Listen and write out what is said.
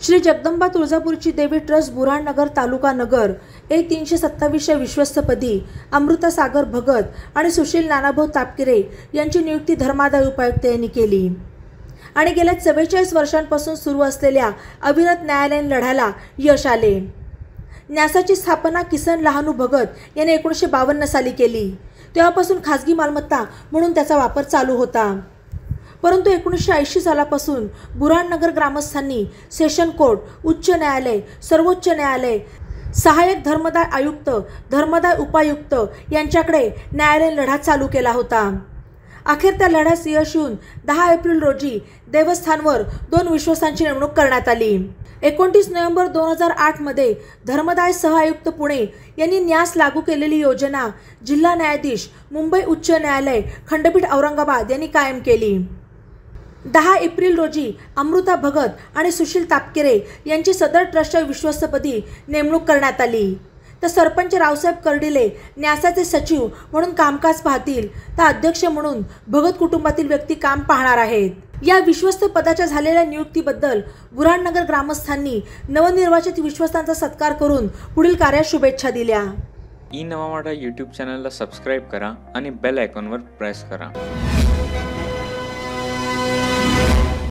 श्री जगदंबा तुळजापूरची देवी ट्रस्ट बुऱ्हाणनगर तालुका नगर A327 विश्वस्तपदी अमृता सागर भगत आणि सुशील नानाभाऊ तापकिरे यांची नियुक्ती धर्मादाय उपायुक्त यांनी केली आणि गेल्या 44 वर्षांपासून सुरू असलेल्या अविरत न्यायालयीन लढ्याला यश आले। न्यासाची स्थापना किसन लहानू भगत यांनी 1952 साली केली। तेव्हापासून खासगी मालमत्ता म्हणून त्याचा वापर चालू होता, परंतु 1980 सालापासून बुऱ्हाणनगर ग्रामस्थांनी सेशन कोर्ट, उच्च न्यायालय, सर्वोच्च न्यायालय, सहाय्यक धर्मदाय आयुक्त, धर्मदाय उपायुक्त यांच्याकडे न्यायालयीन लढा चालू केला होता। अखेर त्या लढ्यास यश येऊन 10 एप्रिल रोजी देवस्थानवर 2 विश्वासांची नेमणूक करण्यात आली। 29 नोव्हेंबर 2008 मध्ये धर्मदाय सहआयुक्त पुणे यांनी न्यास लागू केलेली योजना जिल्हा न्यायाधीश, मुंबई उच्च न्यायालय, खंडपीठ औरंगाबाद यांनी कायम केली। 10 एप्रिल रोजी अमृता भगत आणि सुशील तापकिरे यांची सदर ट्रस्टच्या विश्वस्तपदी नेमणूक करण्यात आली। तर सरपंच रावसाहेब कर्डिले न्यासाचे सचिव म्हणून कामकाज पाहतील, तर अध्यक्ष म्हणून भगत कुटुंबातील व्यक्ती काम पाहणार आहेत। या विश्वस्त पदाच्या झालेल्या नियुक्तीबद्दल बुऱ्हाणनगर ग्रामस्थांनी नवनिर्वाचित विश्वस्तांचा सत्कार करून पुढील कार्यास शुभेच्छा दिल्या। ई नवा मराठा यूट्यूब चॅनलला सबस्क्राईब करा आणि बेल आयकॉनवर प्रेस करा।